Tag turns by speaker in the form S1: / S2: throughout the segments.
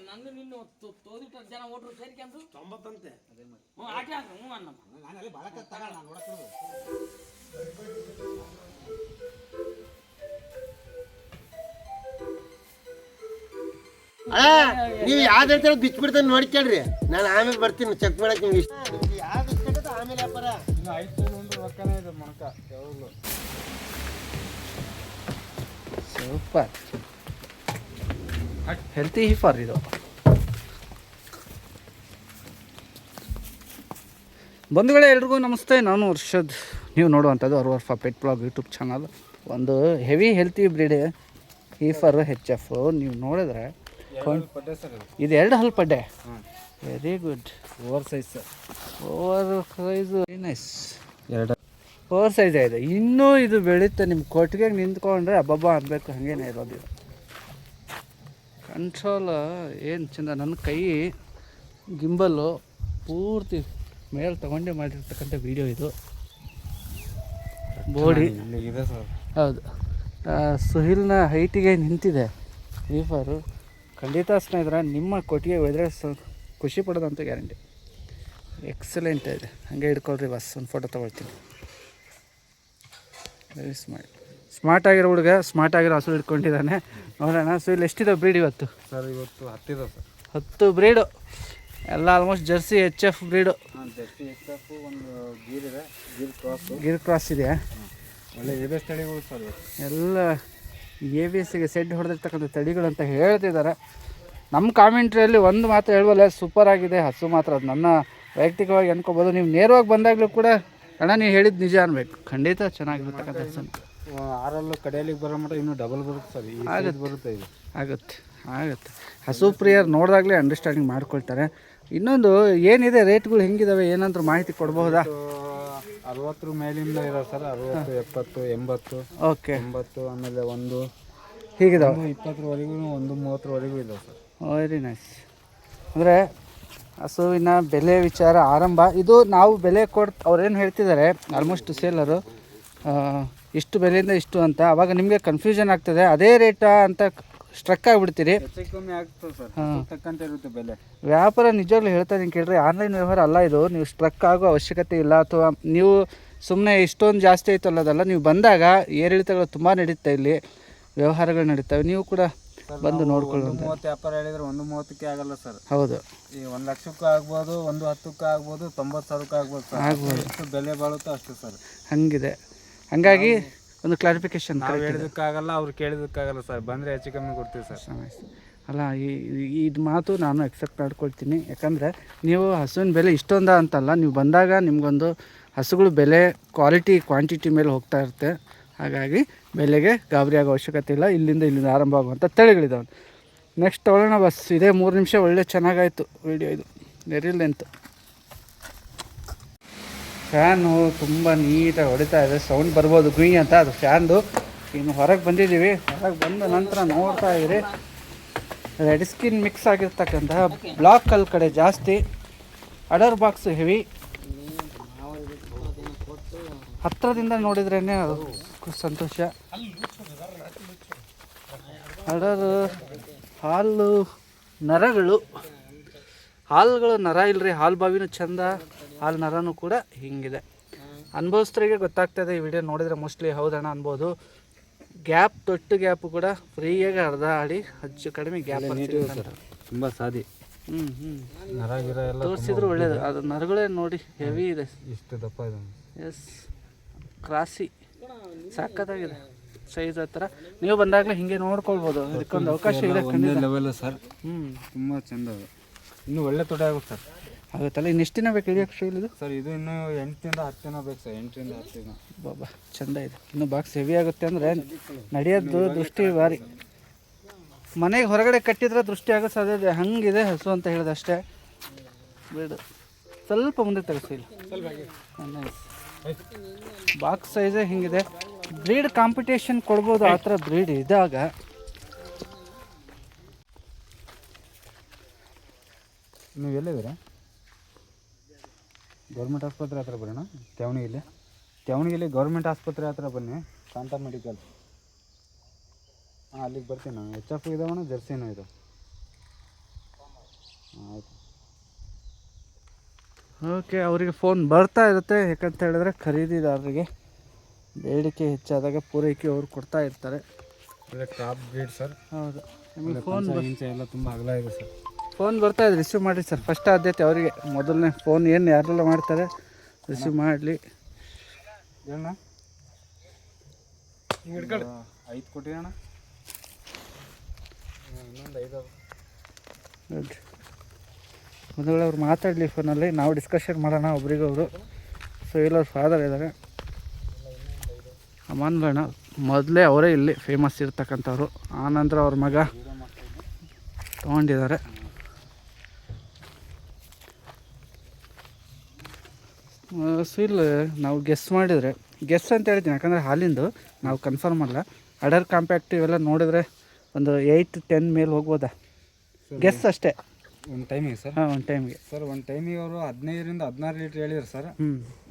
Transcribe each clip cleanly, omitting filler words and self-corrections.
S1: ನಂದು ನಿನ್ನ ತೋದಿಟ್ಟು ಜನ ಓಟ್ರು ಸೇರಿಕೊಂಡು
S2: 90 ಅಂತೆ
S1: ಆಟ ಹ್ಞೂ ಅನ್ನಮ್ಮ
S2: ನಾನು ಅಲ್ಲಿ ಭಾಳ ಕತ್ತ ನಾನು ನೋಡಕ್ಕಿರೋದು ನೀವು ಯಾವ್ದು ಹೇಳ್ತಾರೋ ಬಿಚ್ಚಿಬಿಡ್ತಾನೆ ನೋಡ್ಕೇಳ್ರಿ ನಾನು ಆಮೇಲೆ ಬರ್ತೀನಿ ಚೆಕ್ ಮಾಡಕ್ಕೆ ನಿಮ್ಗೆ ಇಷ್ಟ ಯಾವ್ದು ಇಷ್ಟ ಆಮೇಲೆ ವ್ಯಾಪಾರ
S3: ಇನ್ನು 5 ಉಂಡ್ರು ರೊಕ್ಕನೇ ಇದೆ ಮೊಣಕ ಯಾವಾಗಲೂ
S4: ಸೂಪರ್ ಹೆಲ್ತಿ ಹೀಫರ್ ಇದು. ಬಂಧುಗಳೇ ಎಲ್ರಿಗೂ ನಮಸ್ತೆ, ನಾನು ವರ್ಷದ್. ನೀವು ನೋಡುವಂಥದ್ದು ಅರ್ವರ್ಫಾ ಪೆಟ್ ಬ್ಲಾಗ್ ಯೂಟ್ಯೂಬ್ ಚಾನಲ್. ಒಂದು heavy healthy breed heifer HF. ನೀವು ನೋಡಿದ್ರೆ ಇದು 2 ಹಲ್ ಪಡ್ಡೆ. Very good.
S3: Over size
S4: very nice. Over size ಇದೆ. ಇನ್ನೂ ಇದು ಬೆಳೀತೆ. ನಿಮ್ಮ ಕೊಟ್ಟಿಗೆ ನಿಂತ್ಕೊಂಡ್ರೆ ಅಬ್ಬಬ್ಬ ಅನ್ನಬೇಕು, ಹಾಗೇನೆ ಇರೋದು. ಕಂಟ್ರೋಲ್ ಏನು ಚೆಂದ. ನನ್ನ ಕೈ ಗಿಂಬಲ್ಲು ಪೂರ್ತಿ ಮೇಲೆ ತಗೊಂಡೇ ಮಾಡಿರ್ತಕ್ಕಂಥ ವೀಡಿಯೋ ಇದು. ಬೋಡಿ
S3: ಇದೆ ಸರ್.
S4: ಹೌದು, ಸುಹಿಲ್ನ ಹೈಟಿಗೆ ನಿಂತಿದೆ ಹೀಫರು. ಖಂಡಿತ ಸ್ನೇಹಿತರೆ, ನಿಮ್ಮ ಕೊಟ್ಟಿಗೆ ಹೋದರೆ ಖುಷಿ ಪಡೋದಂತೂ ಗ್ಯಾರಂಟಿ. ಎಕ್ಸಲೆಂಟ್ ಇದೆ. ಹಾಗೆ ಹಿಡ್ಕೊಳ್ರಿ ಬಸ್, ಒಂದು ಫೋಟೋ ತೊಗೊಳ್ತೀನಿ. ವೆರಿ ಸ್ಮಾರ್ಟ್ ಆಗಿರೋ ಹುಡುಗ, ಸ್ಮಾರ್ಟ್ ಆಗಿರೋ ಹಸು ಹಿಡ್ಕೊಂಡಿದ್ದಾನೆ. ನೋಡೋಣ. ಸೊ ಇಲ್ಲಿ ಎಷ್ಟಿದೆ ಬ್ರೀಡ್ ಇವತ್ತು?
S3: ಸರ್ ಇವತ್ತು 10 ಇದೆ ಸರ್.
S4: 10 ಬ್ರೀಡು ಎಲ್ಲ almost Jersey HF breed.
S3: Jersey HF, ಒಂದು ಗೀರ್ ಇದೆ,
S4: ಗಿರ್ ಕ್ರಾಸ್ ಇದೆಯಾ?
S3: ಒಳ್ಳೆ ABS ತಳಿಗಳು ಸರ್.
S4: ಎಲ್ಲ ABSಗೆ ಸೆಡ್ ಹೊಡೆದಿರ್ತಕ್ಕಂಥ ತಳಿಗಳು ಅಂತ ಹೇಳ್ತಿದ್ದಾರೆ. ನಮ್ಮ ಕಾಮೆಂಟ್ರಿಯಲ್ಲಿ ಒಂದು ಮಾತ್ರ ಹೇಳ್ವಲ್ಲ, ಸೂಪರ್ ಆಗಿದೆ ಹಸು ಮಾತ್ರ. ಅದು ನನ್ನ ವೈಯಕ್ತಿಕವಾಗಿ ಅನ್ಕೋಬೋದು. ನೀವು ನೇರವಾಗಿ ಬಂದಾಗಲೂ ಕೂಡ ಅಣ್ಣ ನೀವು ಹೇಳಿದ್ದು ನಿಜ ಅನ್ಬೇಕು. ಖಂಡಿತ ಚೆನ್ನಾಗಿರ್ತಕ್ಕಂಥ ಹಸು.
S3: 6 ಕಡೆಯಲ್ಲಿಗೆ ಬರೋ ಮಟ್ಟ ಇನ್ನೂ ಡಬಲ್ ಬರುತ್ತೆ ಸರ್.
S4: ಆಗುತ್ತೆ
S3: ಬರುತ್ತೆ ಇದು.
S4: ಆಗುತ್ತೆ. ಹಸು ಪ್ರಿಯರ್ ನೋಡಿದಾಗಲೇ ಅಂಡರ್ಸ್ಟ್ಯಾಂಡಿಂಗ್ ಮಾಡ್ಕೊಳ್ತಾರೆ. ಇನ್ನೊಂದು ಏನಿದೆ, ರೇಟ್ಗಳು ಹೆಂಗಿದಾವೆ, ಏನಂದ್ರೂ ಮಾಹಿತಿ ಕೊಡ್ಬಹುದಾ?
S3: 60 ಮೇಲಿಂದ ಇರೋದು ಸರ್. 60, 70, 80.
S4: ಓಕೆ.
S3: 80 ಆಮೇಲೆ ಒಂದು
S4: ಹೀಗಿದಾವೆ.
S3: 20ವರೆಗೂ, ಒಂದು 30ವರೆಗೂ ಇದೆ ಸರ್.
S4: Very nice. ಅಂದರೆ ಹಸುವಿನ ಬೆಲೆ ವಿಚಾರ ಆರಂಭ ಇದು. ನಾವು ಬೆಲೆ ಅವ್ರೇನು ಹೇಳ್ತಿದ್ದಾರೆ ಆಲ್ಮೋಸ್ಟ್ ಸೇಲರು, ಇಷ್ಟು ಬೆಲೆಯಿಂದ ಇಷ್ಟು ಅಂತ. ಆವಾಗ ನಿಮಗೆ ಕನ್ಫ್ಯೂಷನ್ ಆಗ್ತದೆ. ಅದೇ ರೇಟಾ ಅಂತ ಸ್ಟ್ರಕ್ ಆಗಿಬಿಡ್ತೀರಿ.
S3: ಹೆಚ್ಚು ಕಮ್ಮಿ ಆಗ್ತದೆ ಸರ್, ತಕ್ಕಂತೆ ಇರುತ್ತೆ ಬೆಲೆ.
S4: ವ್ಯಾಪಾರ ನಿಜವಾಗ್ಲೂ ಹೇಳ್ತಾ ಇದ್ದೀನಿ ಕೇಳ್ರಿ, ಆನ್ಲೈನ್ ವ್ಯವಹಾರ ಅಲ್ಲ ಇದು. ನೀವು ಸ್ಟ್ರಕ್ ಆಗೋ ಅವಶ್ಯಕತೆ ಇಲ್ಲ. ಅಥವಾ ನೀವು ಸುಮ್ಮನೆ ಇಷ್ಟೊಂದು ಜಾಸ್ತಿ ಆಯಿತು ಅನ್ನೋದಲ್ಲ. ನೀವು ಬಂದಾಗ ಏರಿಳಿತಗಳು ತುಂಬ ನಡೀತಾ, ಇಲ್ಲಿ ವ್ಯವಹಾರಗಳು ನಡೀತವೆ. ನೀವು ಕೂಡ ಬಂದು ನೋಡ್ಕೊಳ್ಳೋದು.
S3: 30 ವ್ಯಾಪಾರ ಹೇಳಿದ್ರೆ 130ಕ್ಕೆ ಆಗಲ್ಲ ಸರ್.
S4: ಹೌದು,
S3: ಈ 1 ಲಕ್ಷಕ್ಕೂ ಆಗ್ಬೋದು, 110ಕ್ಕೂ ಆಗ್ಬೋದು, 90,000ಕ್ಕೂ ಆಗ್ಬೋದು ಸರ್. ಆಗ್ಬೋದು. ಎಷ್ಟು ಬೆಲೆ ಬಾಳುತ್ತೋ ಅಷ್ಟು ಸರ್.
S4: ಹಂಗಿದೆ. ಹಾಗಾಗಿ ಒಂದು ಕ್ಲಾರಿಫಿಕೇಶನ್.
S3: ನಾವು ಹೇಳಿದಕ್ಕಾಗಲ್ಲ, ಅವ್ರು ಕೇಳಿದಕ್ಕಾಗಲ್ಲ ಸರ್. ಬಂದರೆ ಹೆಚ್ಚು ಕಮ್ಮಿ ಕೊಡ್ತೀವಿ ಸರ್.
S4: ಅಲ್ಲ, ಇದು ಮಾತು ನಾನು ಎಕ್ಸೆಪ್ಟ್ ಮಾಡ್ಕೊಳ್ತೀನಿ. ಯಾಕಂದರೆ ನೀವು ಹಸುವಿನ ಬೆಲೆ ಇಷ್ಟೊಂದ ಅಂತಲ್ಲ, ನೀವು ಬಂದಾಗ ನಿಮಗೊಂದು ಹಸುಗಳು ಬೆಲೆ ಕ್ವಾಲಿಟಿ ಕ್ವಾಂಟಿಟಿ ಮೇಲೆ ಹೋಗ್ತಾ ಇರುತ್ತೆ. ಹಾಗಾಗಿ ಬೆಲೆಗೆ ಗಾಬರಿ ಆಗೋ ಅವಶ್ಯಕತೆ ಇಲ್ಲ. ಇಲ್ಲಿಂದ ಆರಂಭ ಆಗುವಂಥ ತಳಿಗಳಿದ್ದಾವೆ. ನೆಕ್ಸ್ಟ್ ತೊಗೊಳ್ಳೋಣ ಬಸ್. ಇದೇ 3 ನಿಮಿಷ ಒಳ್ಳೆ ಚೆನ್ನಾಗಾಯಿತು ವೀಡಿಯೋ ಇದು. Very length. ಫ್ಯಾನು ತುಂಬ ನೀಟಾಗಿ ಹೊಡಿತಾ ಇದೆ. ಸೌಂಡ್ ಬರ್ಬೋದು ಗುಯ್ ಅಂತ, ಅದು ಫ್ಯಾನ್ದು. ಇನ್ನು ಹೊರಗೆ ಬಂದಿದ್ದೀವಿ. ಹೊರಗೆ ಬಂದ ನಂತರ ನೋಡ್ತಾ ಇದ್ದೀರಿ, ರೆಡ್ ಸ್ಕಿನ್ ಮಿಕ್ಸ್ ಆಗಿರ್ತಕ್ಕಂತಹ ಬ್ಲಾಕ್ ಕಲ್ ಕಡೆ ಜಾಸ್ತಿ. Other box heavy. ಹತ್ತಿರದಿಂದ ನೋಡಿದ್ರೇ ಸಂತೋಷ. ಅಡರ್ ಹಾಲು ನರಗಳು, ಹಾಲುಗಳು ನರ ಇಲ್ಲರಿ. ಹಾಲು ಬಾವಿನೂ ಚಂದ, ಹಾಲು ನರನೂ ಕೂಡ ಹಿಂಗಿದೆ. ಅನುಭವಿಸ್ತರಿಗೆ ಗೊತ್ತಾಗ್ತದೆ. ಈ ವಿಡಿಯೋ ನೋಡಿದರೆ ಮೋಸ್ಟ್ಲಿ ಹೌದಣ್ಣ ಅನ್ಬೋದು. ಗ್ಯಾಪ್ ತೊಟ್ಟು ಗ್ಯಾಪು ಕೂಡ ಫ್ರೀಯಾಗಿ ಅರ್ಧ ಅಡಿ ಹೆಚ್ಚು ಕಡಿಮೆ ಗ್ಯಾಪ್
S3: ಸರ್ ತುಂಬ ಸಾದಿ. ನರ ಗಿರ ಎಲ್ಲ
S4: ತೋರಿಸಿದ್ರು ಒಳ್ಳೇದು. ಅದು ನರಗಳೇ ನೋಡಿ ಹೆವಿ ಇದೆ,
S3: ಇಷ್ಟು ದಪ್ಪ ಇದೆ.
S4: ಎಸ್ ಕ್ರಾಸಿ ಸಾಕತ್ತಾಗಿದೆ ಸೈಜ್ ಹತ್ರ. ನೀವು ಬಂದಾಗಲೇ ಹಿಂಗೆ ನೋಡ್ಕೊಳ್ಬೋದು. ಇದಕ್ಕೊಂದು ಅವಕಾಶ ಇದೆ
S3: ಒಂದೇ ಲೆವೆಲ್ ಸರ್. ತುಂಬ ಚೆಂದ ಅದು. ಇನ್ನೂ ಒಳ್ಳೆ ತೊಡೆ ಆಗುತ್ತೆ ಸರ್.
S4: ಆಗುತ್ತಲ್ಲ. ಇನ್ನು ಎಷ್ಟು ದಿನ ಬೇಕು ಇಳಿಯೋಕ್ಕೆ ಇದು
S3: ಸರ್? ಇದು ಇನ್ನೂ 8ರಿಂದ 10 ದಿನ ಬೇಕು ಸರ್. 8ರಿಂದ 10 ದಿನ.
S4: ಬಾಬಾ ಚೆಂದ ಇದೆ. ಇನ್ನು ಬಾಕ್ಸ್ ಹೆವಿ ಆಗುತ್ತೆ ಅಂದರೆ ನಡೆಯೋದು ದೃಷ್ಟಿ ಭಾರಿ. ಮನೆಗೆ ಹೊರಗಡೆ ಕಟ್ಟಿದ್ರೆ ದೃಷ್ಟಿ ಆಗೋ ಸಾಧ್ಯತೆ ಹಂಗಿದೆ ಹಸು ಅಂತ ಹೇಳಿದೆ ಅಷ್ಟೇ. ಬಿಡು ಸ್ವಲ್ಪ ಮುಂದೆ ತೆಗೆಸಿಲ್ಲ. ಬಾಕ್ಸ್ ಸೈಜೇ ಹಿಂಗಿದೆ. ಬ್ರೀಡ್ ಕಾಂಪಿಟೇಷನ್ ಕೊಡ್ಬೋದು ಆ ಥರ ಬ್ರೀಡ್ ಇದ್ದಾಗ.
S3: ನೀವು ಎಲ್ಲಿದ್ದೀರಾ? ಗೌರ್ಮೆಂಟ್ ಆಸ್ಪತ್ರೆ ಹತ್ರ ಬರೋಣ. ತ್ಯಾವಣಿಗೆಲ್ಲಿ ಗೌರ್ಮೆಂಟ್ ಆಸ್ಪತ್ರೆ ಹತ್ರ ಬನ್ನಿ. ಶಾಂತ ಮೆಡಿಕಲ್. ಹಾಂ, ಅಲ್ಲಿಗೆ ಬರ್ತೀನಿ ನಾನು. HF ಇದಾವಣ, ಜರ್ಸಿನೂ ಇದೆ. ಆಯಿತು.
S4: ಓಕೆ, ಅವರಿಗೆ ಫೋನ್ ಬರ್ತಾ ಇರುತ್ತೆ. ಯಾಕಂತ ಹೇಳಿದ್ರೆ ಖರೀದಿದಾರರಿಗೆ ಬೇಡಿಕೆ ಹೆಚ್ಚಾದಾಗ ಪೂರೈಕೆ ಅವರು ಕೊಡ್ತಾ ಇರ್ತಾರೆ.
S3: ಒಳ್ಳೆ ಟಾಪ್ ಬ್ರೀಡ್ ಸರ್.
S4: ಹೌದು. ನಿಮಗೆ ಫೋನ್
S3: ಎಲ್ಲ ತುಂಬ ಅಗಲ ಇದೆ ಸರ್.
S4: ಫೋನ್ ಬರ್ತಾ ಇದೆ, ರಿಸೀವ್ ಮಾಡಿ ಸರ್. ಫಸ್ಟ್ ಆದ್ಯತೆ ಅವರಿಗೆ. ಮೊದಲನೇ ಫೋನ್ ಏನು ಯಾರೆಲ್ಲ ಮಾಡ್ತಾರೆ ರಿಸೀವ್ ಮಾಡಲಿ.
S3: ಹೇಳಣ್ಣ, 5 ಕೊಟ್ಟಿ ಅಣ್ಣ. ಇನ್ನೊಂದು 5
S4: ನೋಡಿರಿ ಮೊದಲು ಅವ್ರು ಮಾತಾಡಲಿ ಫೋನಲ್ಲಿ, ನಾವು ಡಿಸ್ಕಷನ್ ಮಾಡೋಣ ಒಬ್ರಿಗೊಬ್ರು. ಸೊ ಇಲ್ಲವ್ರ ಫಾದರ್ ಇದ್ದಾರೆ ಅಮಾನ್ಗಣ್ಣ. ಮೊದಲೇ ಅವರೇ ಇಲ್ಲಿ ಫೇಮಸ್ ಇರ್ತಕ್ಕಂಥವ್ರು. ಆನಂತರ ಅವ್ರ ಮಗ ತೊಗೊಂಡಿದ್ದಾರೆ. ಸೊ ಇಲ್ಲಿ ನಾವು ಗೆಸ್ ಮಾಡಿದರೆ, ಗೆಸ್ ಅಂತ ಹೇಳ್ತೀನಿ ಯಾಕಂದರೆ ಹಾಲಿಂದು ನಾವು ಕನ್ಫರ್ಮ್ ಅಲ್ಲ. ಅಡರ್ ಕಾಂಪ್ಯಾಕ್ಟ್ ಇವೆಲ್ಲ ನೋಡಿದ್ರೆ ಒಂದು 8-10 ಮೇಲೆ ಹೋಗ್ಬೋದಾ? ಗೆಸ್ ಅಷ್ಟೇ.
S3: ಒಂದು ಟೈಮಿಗೆ ಸರ್?
S4: ಹಾಂ, ಒಂದು ಟೈಮಿಗೆ
S3: ಸರ್. ಒಂದು ಟೈಮಿಗೆ ಅವರು 15ರಿಂದ 16 ಲೀಟ್ರ್ ಹೇಳಿದ್ರು ಸರ್.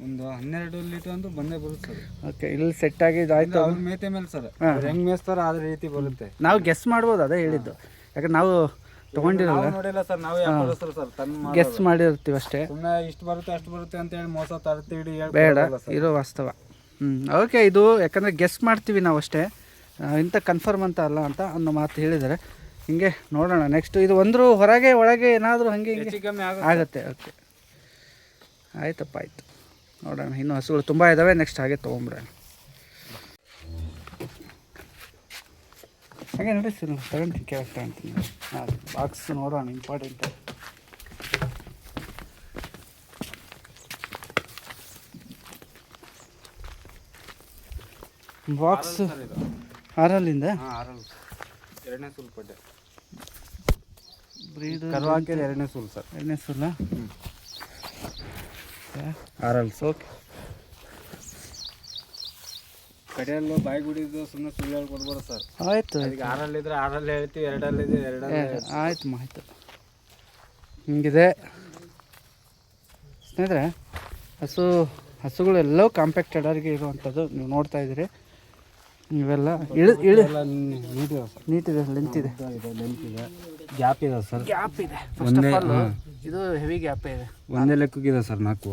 S3: ಒಂದು 12 ಲೀಟ್ರ್ ಅಂತೂ ಬಂದೇ ಬರುತ್ತೆ ಸರ್.
S4: ಓಕೆ, ಇಲ್ಲಿ ಸೆಟ್ ಆಗಿದ್ದು ಆಯಿತು.
S3: ಅವ್ರ ಮೇತೆ ಮೇಲೆ ಸರ್, ಹೆಂಗೆ ಮೇಯಿಸ್ತಾರೋ ಅದೇ ರೀತಿ ಬರುತ್ತೆ.
S4: ನಾವು ಗೆಸ್ ಮಾಡ್ಬೋದು, ಅದೇ ಹೇಳಿದ್ದು. ಯಾಕಂದ್ರೆ ನಾವು ತೊಗೊಂಡಿರಲ್ಲ,
S3: ನೋಡಿಲ್ಲ ಸರ್. ನಾವು ವ್ಯಾಪಾರಸ್ಥರು ಸರ್, ತನ್ನ
S4: ಗೆಸ್ ಮಾಡಿರ್ತೀವಿ ಅಷ್ಟೇ.
S3: ಸುಮ್ಮನೆ ಇಷ್ಟು ಬರುತ್ತೆ ಅಷ್ಟು ಬರುತ್ತೆ ಅಂತ ಹೇಳಿ ಮೋಸ ತರ್ತೀವಿ
S4: ಬೇಡ, ಇರೋ ವಾಸ್ತವ. ಓಕೆ, ಇದು ಯಾಕಂದರೆ ಗೆಸ್ ಮಾಡ್ತೀವಿ ನಾವು ಅಷ್ಟೇ, ಇಂಥ ಕನ್ಫರ್ಮ್ ಅಂತ ಅಲ್ಲ ಅಂತ ಅನ್ನೋ ಮಾತು ಹೇಳಿದ್ದಾರೆ. ಹಿಂಗೆ ನೋಡೋಣ ನೆಕ್ಸ್ಟ್. ಇದು ಒಂದ್ರ ಹೊರಗೆ ಒಳಗೆ ಏನಾದರೂ ಹಾಗೆ ಹಿಂಗೆ
S3: ಕಮ್ಮಿ
S4: ಆಗುತ್ತೆ. ಓಕೆ, ಆಯ್ತಪ್ಪ, ಆಯಿತು. ನೋಡೋಣ. ಇನ್ನೂ ಹಸುಗಳು ತುಂಬ ಇದ್ದಾವೆ. ನೆಕ್ಸ್ಟ್ ಹಾಗೆ ತೊಗೊಂಬಿಡೋಣ. ಹಾಗೆ ನಡೆಸ್ತೀನಿ, ತಗೊಂಡು ಕೇಳ್ತಾ ಅಂತೀನಿ. ಹಾಂ, ಬಾಕ್ಸ್ ನೋಡೋಣ, ಇಂಪಾರ್ಟೆಂಟ್. ಬಾಕ್ಸ್ 6ರಿಂದ
S3: 2ನೇ ಸೂಲ್ ಪಡ್ಡೆ.
S4: ಬ್ರೀಡ್
S3: ಕರ್ವಾಕೇರಿ 2ನೇ ಸೂಲ್ ಸರ್.
S4: 2ನೇ ಸೂಲ. ಓಕೆ,
S3: ಕಡೆಯಲ್ಲೂ ಬಾಯಿ ಗುಡಿದು ಸುಮ್ಮನೆ ಸುಳ್ಳು ಹೇಳಿ ಕೊಡ್ಬೋದು ಸರ್.
S4: ಆಯಿತು.
S3: ಈಗ 6ರಲ್ಲಿದ್ರೆ 6ರಲ್ಲಿ ಹೇಳ್ತೀವಿ, 2ರಲ್ಲಿದೆ 2ರಲ್ಲಿ.
S4: ಆಯ್ತು, ಆಯಿತು. ಹಿಂಗಿದೆ ಸ್ನೇಹಿತರೆ. ಹಸುಗಳೆಲ್ಲವೂ ಕಾಂಪ್ಯಾಕ್ಟ್ ಅಡರ್ಗೆ ಇರುವಂಥದ್ದು ನೀವು ನೋಡ್ತಾ ಇದ್ದೀರಿ. ಇವೆಲ್ಲ ನೀಟಿದೆ, ಲೆಂತಿದೆ,
S3: ಗ್ಯಾಪ್ ಇದೆ ಸರ್.
S4: ಗ್ಯಾಪ್ ಇದೆ. ಫಸ್ಟ್ ಆಫ್ ಆಲ್ ಇದು ಹೆವಿ ಗ್ಯಾಪ್ ಇದೆ.
S3: ಒಂದೇ ಲೆಕ್ಕಕ್ಕಿದೆ ಸರ್. 4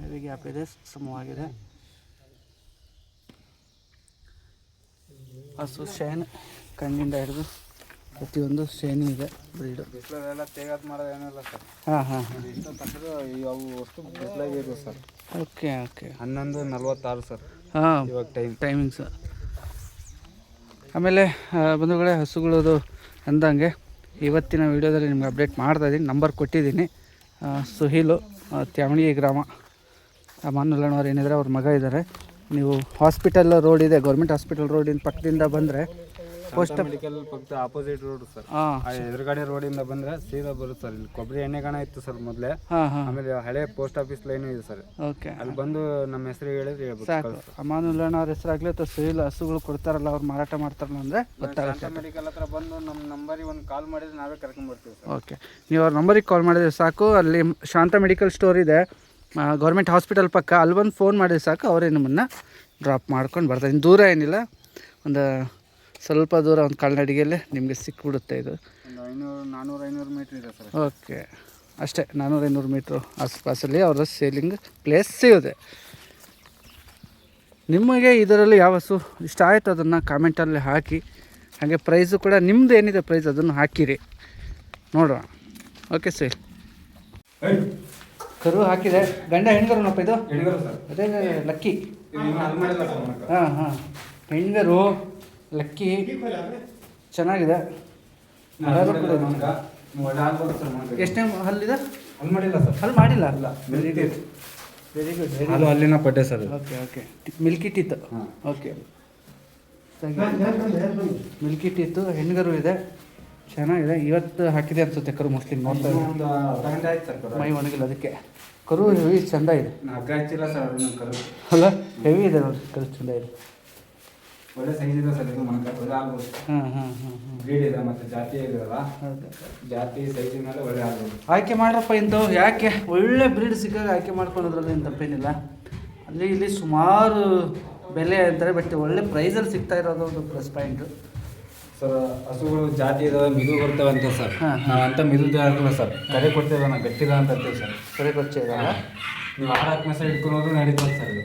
S4: ಹೆವಿ ಗ್ಯಾಪ್ ಇದೆ, ಸಮವಾಗಿದೆ. ಹಸು ಶೇನ್ ಕಣ್ಣಿಂದ ಹಿಡಿದು ಪ್ರತಿಯೊಂದು ಶೇನು ಇದೆ. ಬ್ರೀಡು
S3: ಬಿಸಿಲೆಲ್ಲ ತೇಗಾತ್ ಮಾಡೋದು ಏನಿಲ್ಲ ಸರ್.
S4: ಹಾಂ.
S3: ಇಷ್ಟ ತಕ್ಕದು ಅವು ಅಷ್ಟು ಬಿಸಿಲಾಗಿ ಇದೆ ಸರ್.
S4: ಓಕೆ.
S3: 11:46 ಸರ್.
S4: ಹಾಂ,
S3: ಇವಾಗ
S4: ಟೈಮಿಂಗ್ಸ್. ಆಮೇಲೆ ಬಂಧುಗಳೇ, ಹಸುಗಳದು ಅಂದಂಗೆ ಇವತ್ತಿನ ವೀಡಿಯೋದಲ್ಲಿ ನಿಮ್ಗೆ ಅಪ್ಡೇಟ್ ಮಾಡ್ತಾಯಿದ್ದೀನಿ. ನಂಬರ್ ಕೊಟ್ಟಿದ್ದೀನಿ. ಸುಹೀಲು, ತ್ಯಾವಣಿಗೆ ಗ್ರಾಮ. ಮಾನುಲಣ್ಣವ್ರು ಏನಿದ್ದಾರೆ, ಅವ್ರ ಮಗ ಇದ್ದಾರೆ. ನೀವು ಹಾಸ್ಪಿಟಲ್ ರೋಡ್ ಇದೆ, ಗೌರ್ಮೆಂಟ್ ಹಾಸ್ಪಿಟಲ್ ರೋಡಿನ ಪಕ್ಕದಿಂದ ಬಂದರೆ ಪೋಸ್ಟ್
S3: ಮೆಡಿಕಲ್ ಪಕ್ಕ ಆಪೋಸಿಟ್ ರೋಡ್ ಸರ್.
S4: ಹಾಂ,
S3: ಎದುರುಗಡೆ ರೋಡಿಂದ ಬಂದರೆ ಸೀದಾ ಬರುತ್ತೆ ಸರ್. ಇಲ್ಲಿ ಕೊಬ್ಬರಿ ಎಣ್ಣೆ ಗಾಣ ಇತ್ತು ಸರ್ ಮೊದಲೇ.
S4: ಹಾಂ.
S3: ಆಮೇಲೆ ಹಳೆ ಪೋಸ್ಟ್ ಆಫೀಸ್ ಲೈನು ಇದೆ ಸರ್.
S4: ಓಕೆ,
S3: ಅಲ್ಲಿ ಬಂದು ನಮ್ಮ ಹೆಸರು ಹೇಳಿದ್ರೆ ಹೇಳ್ಬೋದು
S4: ಸಾಕು. ಮಾನುಲಣ್ಣ ಅವ್ರ ಹೆಸರಾಗಲಿ ಅಥವಾ ಸುಹೀಲ್ ಹಸುಗಳು ಕೊಡ್ತಾರಲ್ಲ, ಅವ್ರು ಮಾರಾಟ ಮಾಡ್ತಾರಲ್ಲ ಅಂದರೆ ಗೊತ್ತಾಗುತ್ತೆ.
S3: ಮೆಡಿಕಲ್ ಹತ್ರ ಬಂದು ನಮ್ಮ ನಂಬರಿಗೆ ಒಂದು ಕಾಲ್ ಮಾಡಿದ್ರೆ ನಾವೇ ಕರ್ಕೊಂಡ್ಬರ್ತೀವಿ ಸರ್.
S4: ಓಕೆ, ನೀವು ಅವ್ರ ನಂಬರಿಗೆ ಕಾಲ್ ಮಾಡಿದ್ರೆ ಸಾಕು. ಅಲ್ಲಿ ಶಾಂತ ಮೆಡಿಕಲ್ ಸ್ಟೋರ್ ಇದೆ, ಗೌರ್ಮೆಂಟ್ ಹಾಸ್ಪಿಟಲ್ ಪಕ್ಕ. ಅಲ್ಲಿ ಬಂದು ಫೋನ್ ಮಾಡಿದ್ರೆ ಸಾಕು, ಅವರೇ ನಿಮ್ಮನ್ನು ಡ್ರಾಪ್ ಮಾಡ್ಕೊಂಡು ಬರ್ತಾರೆ. ಇನ್ನು ದೂರ ಏನಿಲ್ಲ, ಒಂದು ಸ್ವಲ್ಪ ದೂರ, ಒಂದು ಕಾಲ್ನಡಿಗೆಯಲ್ಲೇ ನಿಮಗೆ ಸಿಕ್ಬಿಡುತ್ತೆ. ಇದು
S3: ಒಂದು 400-500 ಮೀಟ್ರ್ ಇದೆ ಸರ್.
S4: ಓಕೆ, ಅಷ್ಟೇ 400-500 ಮೀಟ್ರು ಆಸ್ಪಾಸಲ್ಲಿ ಅವರ ಸೇಲಿಂಗ್ ಪ್ಲೇಸ್ ಸಿಗುತ್ತೆ. ನಿಮಗೆ ಇದರಲ್ಲಿ ಯಾವ ಹಸು ಇಷ್ಟ ಆಯಿತು ಅದನ್ನು ಕಾಮೆಂಟಲ್ಲಿ ಹಾಕಿ. ಹಾಗೆ ಪ್ರೈಸು ಕೂಡ ನಿಮ್ಮದು ಏನಿದೆ ಪ್ರೈಸ್ ಅದನ್ನು ಹಾಕಿರಿ ನೋಡೋಣ. ಓಕೆ ಸರ್, ಕರು ಹಾಕಿದೆ. ಗಂಡ ಹೆಣ್ಗರುನಪ್ಪ ಇದು? ಅದೇ ಲಕ್ಕಿ. ಹಾಂ ಹಾಂ, ಹೆಣ್ಗರು ಲಕ್ಕಿ ಚೆನ್ನಾಗಿದೆ. ಎಷ್ಟನೇ ಹಲ್ಲಿದೆ?
S3: ಅಲ್ಲಿ ಮಾಡಿಲ್ಲ ಸರ್,
S4: ಹಲ್ಲು ಮಾಡಿಲ್ಲ. ಅಲ್ಲ, very good very good very
S3: ಅದು ಅಲ್ಲಿನ ಪಡ್ಡೆ sir.
S4: Okay okay, milky teeth. Okay, milky teeth, ಹೆಣ್ಗರು ಇದೆ, ಚೆನ್ನಾಗಿದೆ. ಇವತ್ತು ಹಾಕಿದೆ ಅನ್ಸುತ್ತೆ ಕರು, ಮೋಸ್ಟ್ಲಿ ನೋಡ್ತಾ ಇದ್ದೀನಿ. ಮೈ ಒಣಗಿಲ್ಲ ಅದಕ್ಕೆ. ಕರು ಹೆವಿ ಚೆಂದ ಇದೆ.
S3: ಕರು
S4: ಅಲ್ಲ, ಹೆವಿ ಇದೆ ನೋಡಿ, ಕರು ಚೆಂದ ಇದೆ.
S3: ಒಳ್ಳೆ ಸೈಜ್ ಇದೆ ಸರ್ ಇದು. ಒಳ್ಳೆ ಆಗ್ಬೋದು.
S4: ಹಾಂ ಹಾಂ ಹಾಂ ಹಾಂ,
S3: ಬ್ರೀಡ್ ಇದೆ ಮತ್ತು ಜಾತಿ ಇದೆಯಲ್ಲ,
S4: ಹೌದು.
S3: ಜಾತಿ ಸೈಜ್ ಮೇಲೆ ಒಳ್ಳೆ ಆಗ್ಬೋದು.
S4: ಆಯ್ಕೆ ಮಾಡ್ರಪ್ಪ ಇಂಥವು. ಯಾಕೆ ಒಳ್ಳೆ ಬ್ರೀಡ್ ಸಿಕ್ಕಾಗ ಆಯ್ಕೆ ಮಾಡ್ಕೊಳ್ಳೋದ್ರಲ್ಲಿ ಏನು ತಪ್ಪೇನಿಲ್ಲ. ಅಲ್ಲಿ ಇಲ್ಲಿ ಸುಮಾರು ಬೆಲೆ ಅಂತಾರೆ, ಬಟ್ ಒಳ್ಳೆ ಪ್ರೈಸಲ್ಲಿ ಸಿಗ್ತಾ ಇರೋದು ಒಂದು ಪ್ಲಸ್ ಪಾಯಿಂಟು.
S3: ಸರ್ ಹಸುಗಳು ಜಾತಿ ಇದಾವೆ, ಮಿದು ಬರ್ತವೆ ಅಂತ ಸರ್.
S4: ಹಾಂ.
S3: ಅಂತ ಮಿದುದ ಹಾಕಲ್ಲ ಸರ್, ಕರೆ ಕೊಡ್ತೇವೆ ನಾವು ಗಟ್ಟಿದ ಅಂತ ಅಂತೀವಿ ಸರ್.
S4: ಸರಿ ಕೊಚ್ಚೆ ಇರಲ್ಲ.
S3: ನೀವು ಆಡಕ್ಕೆ ಮೆಸ ಇಟ್ಕೊಳ್ಳೋದು ನಡೀತದೆ ಸರ್ ಇದು.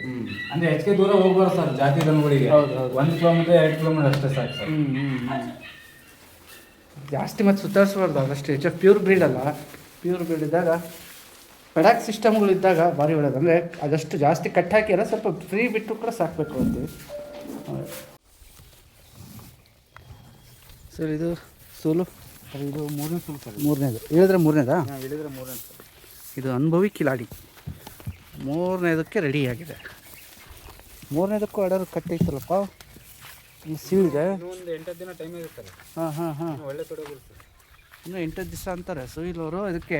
S3: ಅಂದರೆ ಹೆಚ್ಚಿಗೆ ದೂರ ಹೋಗ್ಬಾರ್ದು ಸರ್ ಜಾತಿ ದನಗಳಿಗೆ.
S4: ಹೌದು ಹೌದು.
S3: 1 ಕಿಲೋಮೀಟರ್ 2 ಕಿಲೋಮೀಟರ್ ಅಷ್ಟೇ ಸಾಕು ಸರ್.
S4: ಜಾಸ್ತಿ ಮತ್ತು ಸುತ್ತಾಡಿಸ್ಬಾರ್ದು, ಅದಷ್ಟು ಹೆಚ್ಚು ಪ್ಯೂರ್ ಬ್ರೀಡ್ ಅಲ್ಲ. ಪ್ಯೂರ್ ಬ್ರೀಡ್ ಇದ್ದಾಗ ಪೆಡಾಕ್ ಸಿಸ್ಟಮ್ಗಳಿದ್ದಾಗ ಭಾರಿ ಒಳ್ಳೇದು. ಅಂದರೆ ಅದಷ್ಟು ಜಾಸ್ತಿ ಕಟ್ ಹಾಕಿಲ್ಲ, ಸ್ವಲ್ಪ ಫ್ರೀ ಬಿಟ್ಟು ಕೂಡ ಸಾಕಬೇಕು ಅಂತೀವಿ. ಸರ್ ಇದು ಸೋಲು,
S3: ಇದು 3ನೇ ಸೂಲು ಸರ್.
S4: 3ನೇದು ಹೇಳಿದ್ರೆ 3ನೇದಾ?
S3: ಹೇಳಿದ್ರೆ 3ನೇ ಸರ್.
S4: ಇದು ಅನುಭವಿ ಕಿಲಾಡಿ 3ನೇದಕ್ಕೆ ರೆಡಿಯಾಗಿದೆ. 3ನೇದಕ್ಕೂ ಆರ್ಡರ್ ಕಟ್ಟೈತಲ್ಲಪ್ಪ, ಈ ಸೀಳಿದೆ.
S3: ಒಂದು 8 ದಿನ ಟೈಮ್ ಇದೆ ಸರ್.
S4: ಹಾಂ ಹಾಂ ಹಾಂ,
S3: ಒಳ್ಳೆ ತೊಡಗುರು ಸರ್.
S4: ಇನ್ನೂ 8 ದಿವಸ ಅಂತಾರೆ ಸುಯಿಲವರು. ಇದಕ್ಕೆ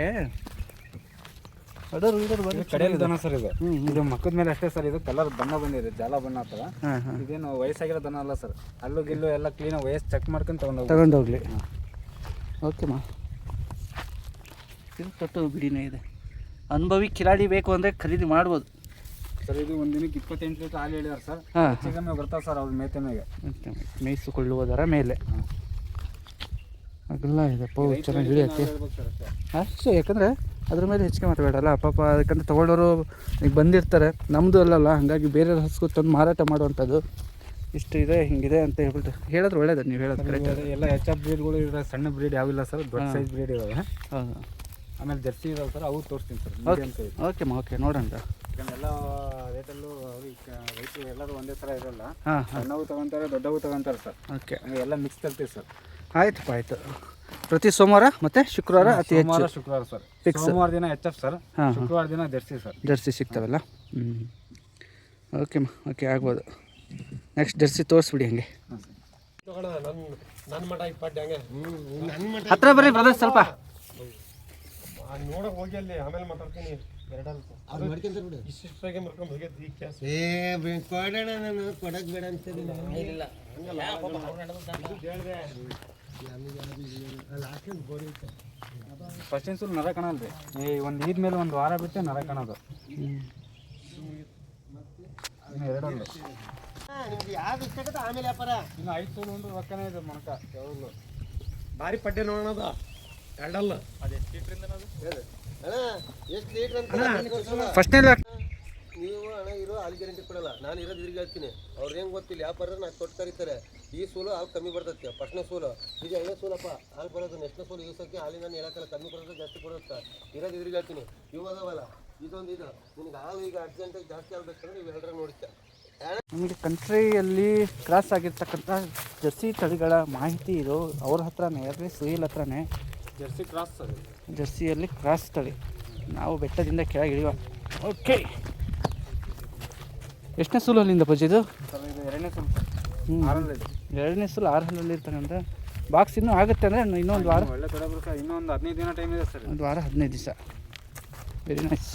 S4: ಆರ್ಡರ್ ವೀಡರ್ ಬಂದು
S3: ಕಡೆಯಲ್ಲಿ ದನ ಸರ್ ಇದು. ಇದು ಮಕ್ಕದ ಮೇಲೆ ಅಷ್ಟೇ ಸರ್. ಇದು ಕಲರ್ ಬಣ್ಣ ಬಂದಿದೆ, ಜಾಲ ಬಣ್ಣ ಅಥವಾ.
S4: ಹಾಂ ಹಾಂ,
S3: ಇದೇನು ವಯಸ್ಸಾಗಿರೋ ದನ ಅಲ್ಲ ಸರ್. ಅಲ್ಲೂ ಗಿಲ್ಲು ಎಲ್ಲ ಕ್ಲೀನಾಗಿ ವಯಸ್ಸು ಚೆಕ್ ಮಾಡ್ಕೊಂಡು
S4: ತಗೊಂಡೋಗ್ಲಿ. ಓಕೆಮ್ಮ, ಇದು ತೊಟ್ಟು ಬಿಡಿನೇ ಇದೆ. ಅನುಭವಿ ಕಿಲಾಡಿ ಬೇಕು ಅಂದರೆ ಖರೀದಿ ಮಾಡ್ಬೋದು
S3: ಸರ್. ಇದು ಒಂದು ದಿನಕ್ಕೆ 28 ಲೀಟರ್ ಹಾಲು ಹೇಳಿದಾರೆ ಸರ್.
S4: ಹಾಂ,
S3: ಚಿಕನ್ ಬರ್ತಾವೆ ಸರ್ ಅವ್ರ ಮೇತೆ ಮೇಲೆ.
S4: ಮೇಯಿಸಿಕೊಳ್ಳುವುದರ ಮೇಲೆ ಅಗಲ್ಲ ಇದೆ ಪೌ ಚೆನ್ನಾಗಿ ಹಿಡಿಯತ್ತೆ ಅಷ್ಟೇ. ಯಾಕಂದರೆ ಅದ್ರ ಮೇಲೆ ಹೆಚ್ಚಿಗೆ ಮಾತಾಡಲ್ಲ ಪಾಪ. ಯಾಕಂದರೆ ತೊಗೊಳ್ಳೋರು ಈಗ ಬಂದಿರ್ತಾರೆ, ನಮ್ಮದು ಅಲ್ಲಲ್ಲ, ಹಾಗಾಗಿ ಬೇರೆ ಹಸು ತಂದು ಮಾರಾಟ ಮಾಡುವಂಥದ್ದು. ಇಷ್ಟು ಇದೆ, ಹಿಂಗಿದೆ ಅಂತ ಹೇಳ್ಬಿಟ್ಟು ಹೇಳಿದ್ರೆ ಒಳ್ಳೇದು. ನೀವು ಹೇಳೋದು ಕರೆಕ್ಟ್.
S3: ಎಲ್ಲ ಹೆಚ್ಚು ಬ್ರೀಡ್ಗಳು ಇರೋ, ಸಣ್ಣ ಬ್ರೀಡ್ ಯಾವಿಲ್ಲ ಸರ್, ದೊಡ್ಡ ಸೈಜ್ ಬ್ರೀಡ್ ಇದಾವೆ.
S4: ಹೌದು,
S3: ಆಮೇಲೆ ಜರ್ಸಿ ಇದಾವೆ ಸರ್, ಅವು ತೋರಿಸ್ತೀನಿ ಸರ್.
S4: ಓಕೆಮ್ಮ, ಓಕೆ ನೋಡೋಣ.
S3: ಎಲ್ಲ ರೇಟಲ್ಲೂ ಅವ್ರಿಗೆ ರೈತರು ಎಲ್ಲರೂ ಒಂದೇ ಥರ ಇರೋಲ್ಲ.
S4: ಹಾಂ,
S3: ಸಣ್ಣವು ತೊಗೊತಾರೆ, ದೊಡ್ಡವು ತೊಗೊತಾರೆ ಸರ್.
S4: ಓಕೆ,
S3: ಎಲ್ಲ ಮಿಕ್ಸ್ ತರ್ತೀವಿ ಸರ್.
S4: ಆಯ್ತಪ್ಪ, ಆಯಿತು. ಪ್ರತಿ ಸೋಮವಾರ ಮತ್ತು ಶುಕ್ರವಾರ ಅತಿ ಹೆಚ್ಚು.
S3: ಶುಕ್ರವಾರ ಸರ್.
S4: ಫಿಕ್ಸ್.
S3: ಸೋಮವಾರ ದಿನ HF ಸರ್.
S4: ಹಾಂ,
S3: ಶುಕ್ರವಾರ ದಿನ ಜರ್ಸಿ ಸರ್.
S4: ಜರ್ಸಿ ಸಿಗ್ತಾವಲ್ಲ. ಓಕೆಮ್ಮ, ಓಕೆ ಆಗ್ಬೋದು. ನೆಕ್ಸ್ಟ್ ಜರ್ಸಿ ತೋರಿಸ್ಬಿಡಿ ಹಂಗೆ. ಹತ್ರ ಬರ್ರಿ ಬ್ರದರ್ ಸ್ವಲ್ಪ.
S2: ನೋಡಕ್ ಹೋಗಿ ಅಲ್ಲಿ ಆಮೇಲೆ ಮಾತಾಡ್ತೀನಿ. ಕೊಡೋಣ, ನಾನು ಕೊಡಕ್ ಬೇಡ ಅಂತಿದ್ದೀನಿ.
S3: ಫಸ್ಟ್ ಸೂಲ್ ನರ ಕಾಣಲ್ರಿ. ಒಂದು ಈದ್ ಮೇಲೆ ಒಂದು ವಾರ ಬಿಟ್ಟು ನರ ಕಾಣೋದು. ಎರಡಲ್ಲ
S2: ನಿಮ್ಗೆ ಯಾವ್ದು ಇಷ್ಟ ಆಗತ್ತೆ ಆಮೇಲೆ ವ್ಯಾಪಾರ.
S3: ಇನ್ನು 5 ಸೂಲು ಒಂದು ರೊಕ್ಕನೇ ಇದೆ ಮೊಣಕ ಯಾವಾಗಲೂ.
S2: ಭಾರಿ ಪಡ್ಡೆ ನೋಡೋಣ. ಎರಡಲ್ಲ ಅದು ಎಷ್ಟು ಲೀಟ್ರಿಂದ ಎಷ್ಟು ಲೀಟ್ರ್ ಅಂತ
S4: ಫಸ್ಟ್ನೇ
S2: ನೀವು ಹಣ ಇರೋ ಹಾಲು ಗ್ಯಾರಂಟಿ ಕೊಡಲ್ಲ. ನಾನು ಇರೋದು ಇದ್ರಿಗೆ ಹೇಳ್ತೀನಿ. ಅವ್ರು ಹೆಂಗೆ ಗೊತ್ತಿಲ್ಲ ವ್ಯಾಪಾರ ನಾನು ಕೊಟ್ಟು ಕರೀತಾರೆ. ಈ ಸೂಲು ಹಾಲು ಕಮ್ಮಿ ಬರ್ತೈತೆ. ಫಸ್ಟ್ನೇ ಸೂಲು ಈಗ 5ನೇ ಸೂಲಪ್ಪ ಹಾಲು ಬರೋದು. ನೆಕ್ಸ್ಟ್ನೇ ಸೂಲು ಯೂಸಕ್ಕೆ ಹಾಲಿನ ನಾನು ಹೇಳಕ್ಕಲ್ಲ, ಕಮ್ಮಿ ಕೊಡೋದು ಜಾಸ್ತಿ ಕೊಡುತ್ತೆ. ಇರೋದು ಇದ್ರಿಗೆ ಹೇಳ್ತೀನಿ. ಇವು ಅದಾವಲ್ಲ, ಇದೊಂದು ಇದು ನಿನಗೆ ಹಾಲು ಈಗ ಅರ್ಜೆಂಟಾಗಿ ಜಾಸ್ತಿ ಆಗ್ಬೇಕಂದ್ರೆ ನೀವು ಎಲ್ಲರ ನೋಡ್ತೀಯ.
S4: ನಮಗೆ ಕಂಟ್ರಿಯಲ್ಲಿ ಕ್ರಾಸ್ ಆಗಿರ್ತಕ್ಕಂಥ ಜರ್ಸಿ ತಳಿಗಳ ಮಾಹಿತಿ ಇದು ಅವ್ರ ಹತ್ರನೇ, ಯಾರೇ ಸುಯಿಲ್ ಹತ್ರನೇ.
S3: Jersey cross sir.
S4: ಜರ್ಸಿಯಲ್ಲಿ ಕ್ರಾಸ್ ತಳಿ. ನಾವು ಬೆಟ್ಟದಿಂದ ಕೆಳಗೆ ಇಳಿಯುವ. ಓಕೆ, ಎಷ್ಟನೇ ಸೂಲು ಅಲ್ಲಿಂದ ಪೂಜಿದು?
S3: ಸರ್ ಇದು 2ನೇ ಸೂಲು ಸರ್.
S4: 2ನೇ ಸೂಲು 6 ಹಲ್ಲಲ್ಲಿ ಇರ್ತಾನಂತ. ಬಾಕ್ಸ್ ಇನ್ನೂ ಆಗುತ್ತೆ ಅಂದರೆ ಇನ್ನೊಂದು ವಾರ.
S3: ಒಳ್ಳೆ ತೊಡಗುರು ಸರ್. ಇನ್ನೊಂದು 15 ದಿನ ಟೈಮ್ ಇದೆ ಸರ್.
S4: ಒಂದು ವಾರ 15 ದಿವಸ. Very nice.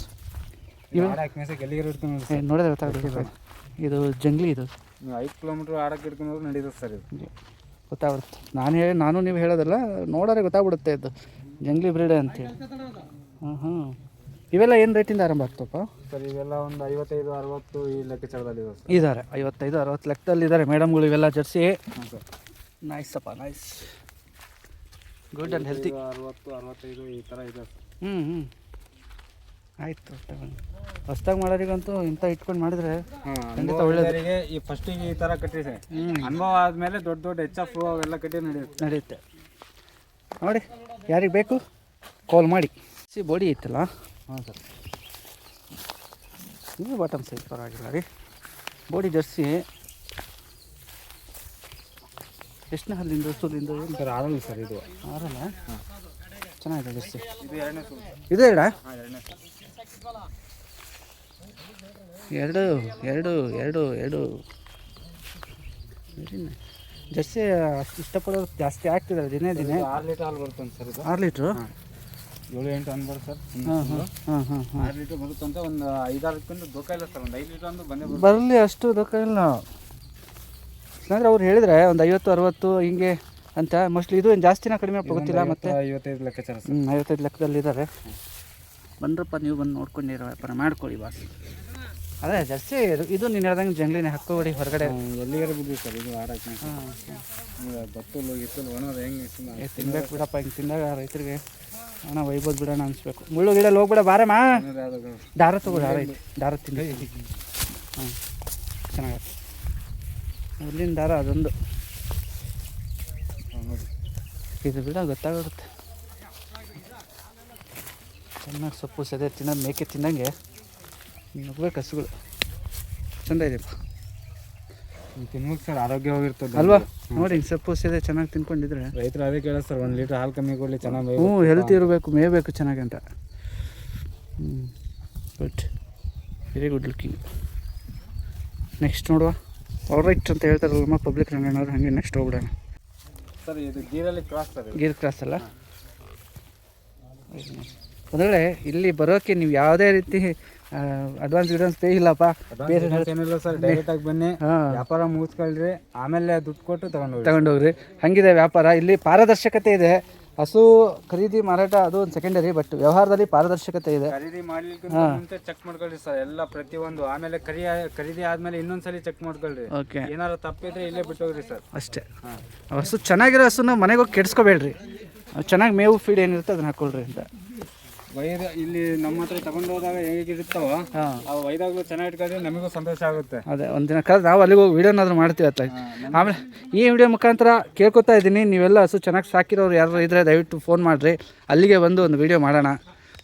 S3: ಆಡಕ್ಕೆ ಮೇಸಕ್ಕೆ ಎಲ್ಲಿಗೆ ಇಡ್ತೀನಿ
S4: ನೋಡಿದ್ರೆ ಗೊತ್ತಾಗುತ್ತೆ. ಇದು ಜಂಗ್ಲಿ. ಇದು
S3: ನೀವು 5 ಕಿಲೋಮೀಟ್ರ್ ಆಡಕ್ಕೆ ಇಟ್ಕೊಂಡು ನಡೀತದೆ ಸರ್. ಇದು
S4: ಗೊತ್ತಾಗ್ಬಿಡುತ್ತೆ. ನಾನು ನೀವು ಹೇಳೋದಲ್ಲ, ನೋಡೋರೆ ಗೊತ್ತಾಗ್ಬಿಡುತ್ತೆ ಇದು ಜಂಗ್ಲಿ ಬ್ರೀಡ್ ಅಂತೇಳಿ. ಹಾಂ ಹಾಂ, ಇವೆಲ್ಲ ಏನು ರೇಟಿಂದ ಆರಂಭ ಆಗ್ತಪ್ಪ
S3: ಸರ್? ಇವೆಲ್ಲ ಒಂದು 55-60 ಈ ಲೆಕ್ಕಾಚಾರದಲ್ಲಿ
S4: ಇದ್ದಾರೆ. 55-60 ಲೆಕ್ಕದಲ್ಲಿ ಇದ್ದಾರೆ ಮೇಡಮ್ಗಳು ಇವೆಲ್ಲ ಜರ್ಸಿ.
S3: ಹಾಂ ಸರ್.
S4: ನೈಸಪ್ಪ, ನೈಸ್, ಗುಡ್ ಆ್ಯಂಡ್ ಹೆಲ್ತಿ.
S3: 60-65 ಈ ಥರ ಇದೆ ಸರ್.
S4: ಹ್ಞೂ ಆಯಿತು ತಗೊಂಡು ಹೊಸ್ದಾಗಿ ಮಾಡೋರಿಗಂತೂ ಇಂಥ ಇಟ್ಕೊಂಡು ಮಾಡಿದ್ರೆ ಖಂಡಿತ
S3: ಅನುಭವ
S4: ಒಳ್ಳೇದು.
S3: ಇದ್ದವರಿಗೆ ಈ ಫಸ್ಟಿಗೆ ಈ ಥರ ಕಟ್ಟಿದೆ, ಅನುಭವ ಆದಮೇಲೆ ದೊಡ್ಡ ದೊಡ್ಡ HF ಅವೆಲ್ಲ ಕಟ್ಟಿ
S4: ನಡೆಯುತ್ತೆ ನೋಡಿ. ಯಾರಿಗೆ ಬೇಕು ಕಾಲ್ ಮಾಡಿ. ಬಾಡಿ ಐತಲ್ಲ,
S3: ಹಾಂ ಸರ್.
S4: ಇದು ಬಾಟಮ್ ಸೈಜ್ ಪರವಾಗಿಲ್ಲ ರೀ. ಬಾಡಿ ಜರ್ಸಿ ಎಷ್ಟನೇ ಹಲ್ಲಿಂದು ಸೂಲಿಂದ
S3: ಸರ್ ಆರಲ್ಲ ಸರ್, ಇದು
S4: ಆರಲ್ಲ. ಚೆನ್ನಾಗಿದೆ ಜರ್ಸಿ.
S3: ಇದು 2ನೇ ಸೂಲು.
S4: ಇದು ಎರಡ?
S3: ಹಾಂ 2ನೇ ಸೂಲು.
S4: ಎರಡು ಜರ್ಸಿ ಅಷ್ಟು ಇಷ್ಟಪಡೋರು ಜಾಸ್ತಿ ಆಗ್ತಿದ್ದಾರೆ ದಿನೇ
S3: 6 ಲೀಟರ್ ಹಾಲು ಬರುತ್ತೆ ಸರ್ ಇದು.
S4: 6 ಲೀಟ್ರು?
S3: 7-8 ಅನ್ ಬರುತ್ತೆ ಸರ್.
S4: ಹಾಂ
S3: 6 ಲೀಟರ್ ಬರುತ್ತೆ ಅಂತ ಒಂದು 5-6 ದೊಕ್ಕ ಇಲ್ಲ ಸರ್, ಒಂದು 5 ಲೀಟರ್ ಅಂದ್ರೆ ಬಂದೇ ಬರುತ್ತೆ.
S4: ಬರಲಿ, ಅಷ್ಟು ದೊಕ್ಕ ಇಲ್ಲ. ಅಂದರೆ ಅವ್ರು ಹೇಳಿದ್ರೆ ಒಂದು 50-60 ಹಿಂಗೆ ಅಂತ. ಮೋಸ್ಟ್ಲಿ ಇದು ಏನು ಜಾಸ್ತಿನ ಕಡಿಮೆ ಗೊತ್ತಿಲ್ಲ. ಮತ್ತೆ
S3: 55 ಲೆಕ್ಕಾಚಾರ ಸರ್.
S4: 55 ಲೆಕ್ಕದಲ್ಲಿದ್ದಾರೆ. ಬಂದ್ರಪ್ಪ, ನೀವು ಬಂದು ನೋಡ್ಕೊಂಡಿರೋ ವ್ಯಾಪಾರ ಮಾಡ್ಕೊಳ್ಳಿ ಬಾಸ್. ಅದೇ ಜಾಸ್ತಿ ಇದು ನೀನು ಹೇಳ್ದಂಗೆ ಜಂಗ್ಲಿನೇ ಹಾಕ್ಕೋಬೇಡಿ ಹೊರಗಡೆ.
S3: ಎಲ್ಲಿಗಾರು ಬಿದ್ದಿ ಸರ್ ಇದು ಆಡಕ್ಕೆ. ಬತ್ತಲು ಗಿತ್ತಲು ಒಣೋದು ಹೆಂಗೆ
S4: ತಿನ್ಬೇಕು ಬಿಡಪ್ಪ. ಹಿಂಗೆ ತಿಂದಾಗ ರೈತರಿಗೆ ಹಣ ಒಯ್ಬೋದು ಬಿಡೋಣ ಅನಿಸ್ಬೇಕು. ಮುಳ್ಳು ಗಿಡಲ್ಲಿ ಹೋಗ್ಬಿಡ ಬಾರಮ್ಮ. ದಾರ ತಗೋ, ದಾರ ಐತಿ, ದಾರ ತಿಂದು. ಹಾಂ ಚೆನ್ನಾಗತ್ತೆ. ಹುಲ್ಲಿನ ದಾರ ಅದೊಂದು ಇದು ಬಿಡ ಗೊತ್ತಾಗುತ್ತೆ. ಚೆನ್ನಾಗಿ ಸೊಪ್ಪು ಸದೆ ತಿನ್ನೋದು, ಮೇಕೆ ತಿನ್ನಂಗೆ ನುಗ್ಬೇಕು ಹಸುಗಳು. ಚೆಂದ ಇದೆಯಪ್ಪ,
S3: ತಿನ್ಬೇಕು ಸರ್, ಆರೋಗ್ಯವಾಗಿರ್ತದೆ
S4: ಅಲ್ವಾ? ನೋಡಿ ಹಿಂಗೆ ಸೊಪ್ಪು ಸದೆ ಚೆನ್ನಾಗಿ ತಿನ್ಕೊಂಡಿದ್ರೆ
S3: ರೈತರು ಅದೇ ಕೇಳ ಸರ್, 1 ಲೀಟರ್ ಹಾಲು ಕಮ್ಮಿ ಕೊಡಲಿ, ಚೆನ್ನಾಗಿ
S4: ಹೆಲ್ತಿ ಇರಬೇಕು, ಮೇಯಬೇಕು ಚೆನ್ನಾಗಿ ಅಂತ. Good, very good looking. Next ನೋಡುವ. ಆಲ್ ರೈಟ್ ಅಂತ ಹೇಳ್ತಾರಲ್ಲಮ್ಮ ಪಬ್ಲಿಕ್ ರಂಗಣ್ಣವ್ರು, ಹಾಗೆ ನೆಕ್ಸ್ಟ್ ಹೋಗ್ಬಿಡೋಣ.
S3: ಸರ್ ಇದು ಗೀರಲ್ಲಿ ಕ್ರಾಸ್ ಸರ್,
S4: ಗೀರ್ ಕ್ರಾಸ್ ಅಲ್ಲ. ಒಂದು ವೇಳೆ ಇಲ್ಲಿ ಬರೋಕ್ಕೆ ನೀವು ಯಾವುದೇ ರೀತಿ ಅಡ್ವಾನ್ಸ್ ಪೇ ಇಲ್ಲಪ್ಪ, ಬೇರೆ
S3: ಏನಿಲ್ಲ ಸರ್, ಡೈರೆಕ್ಟಾಗಿ ಬನ್ನಿ, ವ್ಯಾಪಾರ ಮುಗಿಸ್ಕೊಳ್ರಿ, ಆಮೇಲೆ ದುಡ್ಡು ಕೊಟ್ಟು
S4: ತಗೊಂಡೋಗ್ರಿ. ಹಂಗಿದೆ ವ್ಯಾಪಾರ. ಇಲ್ಲಿ ಪಾರದರ್ಶಕತೆ ಇದೆ. ಹಸು ಖರೀದಿ ಮಾರಾಟ ಅದು ಒಂದು ಸೆಕೆಂಡರಿ, ಬಟ್ ವ್ಯವಹಾರದಲ್ಲಿ ಪಾರದರ್ಶಕತೆ ಇದೆ.
S3: ಖರೀದಿ ಮಾಡ್ಲಿಕ್ಕೆ ಮುಂಚೆ ಚೆಕ್ ಮಾಡ್ಕೊಳ್ರಿ ಸರ್ ಎಲ್ಲ ಪ್ರತಿಯೊಂದು. ಆಮೇಲೆ ಖರೀದಿ ಆದ್ಮೇಲೆ ಇನ್ನೊಂದ್ಸಲಿ ಚೆಕ್ ಮಾಡ್ಕೊಳ್ರಿ.
S4: ಓಕೆ,
S3: ಏನಾರು ತಪ್ಪಿದ್ರೆ ಇಲ್ಲೇ ಬಿಟ್ಟೋಗ್ರಿ ಸರ್ ಅಷ್ಟೇ.
S4: ಹಸು ಚೆನ್ನಾಗಿರೋ ಹಸುನ ಮನೆಗೆ ಹೋಗಿ ಕೆಡಿಸ್ಕೋಬೇಡ್ರಿ. ಚೆನ್ನಾಗಿ ಮೇವು ಫೀಡ್ ಏನಿರುತ್ತೆ ಅದನ್ನ ಹಾಕೊಳ್ರಿ ಅಂತ.
S3: ಇಲ್ಲಿ ನಮ್ಮ ಹತ್ರ ತಗೊಂಡು ಹೋದಾಗ ಹೇಗಿರ್ತಾವ ಅವು ಒಯ್ದಾಗಲೂ ಚೆನ್ನಾಗಿ ಇಟ್ಕೊಂಡ್ರೆ ನಮಗೂ ಸಂತೋಷ ಆಗುತ್ತೆ.
S4: ಅದೇ ಒಂದಿನ ಕಾಲ ನಾವು ಅಲ್ಲಿಗೆ ಹೋಗಿ ವೀಡಿಯೋನಾದ್ರೂ ಮಾಡ್ತೀವಿ ಅತ್ತ. ಆಮೇಲೆ ಈ ವಿಡಿಯೋ ಮುಖಾಂತರ ಕೇಳ್ಕೊತಾ ಇದ್ದೀನಿ, ನೀವೆಲ್ಲ ಹಸು ಚೆನ್ನಾಗಿ ಸಾಕಿರೋರು ಯಾರು ಇದ್ದರೆ ದಯವಿಟ್ಟು ಫೋನ್ ಮಾಡಿರಿ, ಅಲ್ಲಿಗೆ ಬಂದು ಒಂದು ವೀಡಿಯೋ ಮಾಡೋಣ,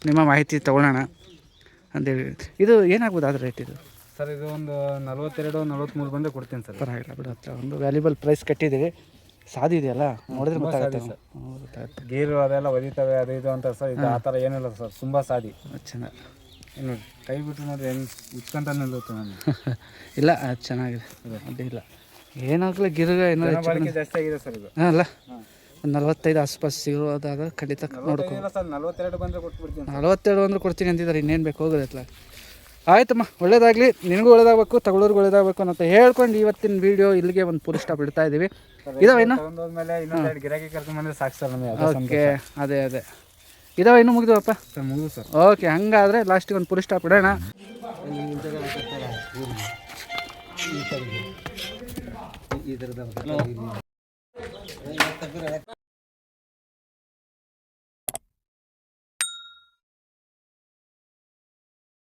S4: ನಿಮ್ಮ ಮಾಹಿತಿ ತೊಗೊಳ್ಳೋಣ ಅಂತೇಳಿ. ಇದು ಏನಾಗ್ಬೋದು ಅದ್ರ ರೇಟ್? ಇದು
S3: ಸರ್ ಇದು ಒಂದು 42-43 ಬಂದರೆ ಕೊಡ್ತೀನಿ ಸರ್.
S4: ಪರವಾಗಿಲ್ಲ ಬಿಡು, ಹತ್ರ ಒಂದು ವ್ಯಾಲ್ಯೂಬಲ್ ಪ್ರೈಸ್ ಕಟ್ಟಿದ್ದೀವಿ. ಸಾದಿ ಇದೆಯಲ್ಲ, ನೋಡಿದ್ರೆ ಗೊತ್ತಾಗುತ್ತೆ.
S3: ಗೀರು ಅದೆಲ್ಲ ಒದಿತವೆ ಅದು ಇದು ಅಂತ ಸರ್, ಇದು ಆ ಥರ ಏನಿಲ್ಲ ಸರ್, ತುಂಬ ಸಾದಿ
S4: ಚೆನ್ನಾಗಿ.
S3: ನೋಡಿ ಕೈ ಬಿಟ್ಟು ನೋಡ್ರಿ ಹೆಂಗೆ ಉಚ್ಕೊಂತ ನಿಲ್ಲುತ್ತೆ ನಾನು.
S4: ಇಲ್ಲ ಅದು ಚೆನ್ನಾಗಿದೆ, ಅಡ್ಡಿಲ್ಲ. ಏನಾಗಲಿ ಗಿರ್ಗ ಏನಾದ್ರು
S3: ಬಳಕೆ ಜಾಸ್ತಿ ಆಗಿದೆ ಸರ್ ಇದು.
S4: ಅಲ್ಲ, ಒಂದು 45 ಆಸ್ಪಾಸ್ ಸಿಗೋದಾಗ ಖಂಡಿತ ನೋಡ್ಕೊ.
S3: ಸರ್ 42 ಬಂದರೆ ಕೊಟ್ಬಿಡ್ತೀನಿ.
S4: 42 ಅಂದ್ರೆ ಕೊಡ್ತೀನಿ ಅಂತಿದ್ದಾರೆ, ಇನ್ನೇನು ಬೇಕು ಹೋಗೋದಲ್ಲ. ಆಯ್ತಮ್ಮ, ಒಳ್ಳೇದಾಗಲಿ, ನಿನಗೂ ಒಳ್ಳೇದಾಗಬೇಕು, ತಗೊಳ್ಳೋರ್ಗೂ ಒಳ್ಳೇದಾಗಬೇಕು ಅಂತ ಹೇಳ್ಕೊಂಡು ಇವತ್ತಿನ ವೀಡಿಯೋ ಇಲ್ಲಿಗೆ ಒಂದು ಪೂರ್ತಿ ಸ್ಟಾಪ್ ಇಡ್ತಾ ಇದ್ದೀವಿ. ಇದಾವೇನು
S3: ತಗೊಂಡೋದ್ಮೇಲೆ ಇನ್ನೊಂದು ಗಿರಾಕಿ ಕರ್ಕೊಂಡ್ಬಂದ್ರೆ ಸಾಕು ಸರ್ ನಮಗೆ.
S4: ಓಕೆ, ಅದೇ ಇದಾವೆ, ಇನ್ನೂ ಮುಗಿದವಪ್ಪ?
S3: ಸರ್ ಮುಗಿದು ಸರ್.
S4: ಓಕೆ, ಹಂಗಾದರೆ ಲಾಸ್ಟಿಗೆ ಒಂದು ಪೂರ್ತಿ ಸ್ಟಾಪ್ ಇಡೋಣ.
S2: ಈ ಥರದ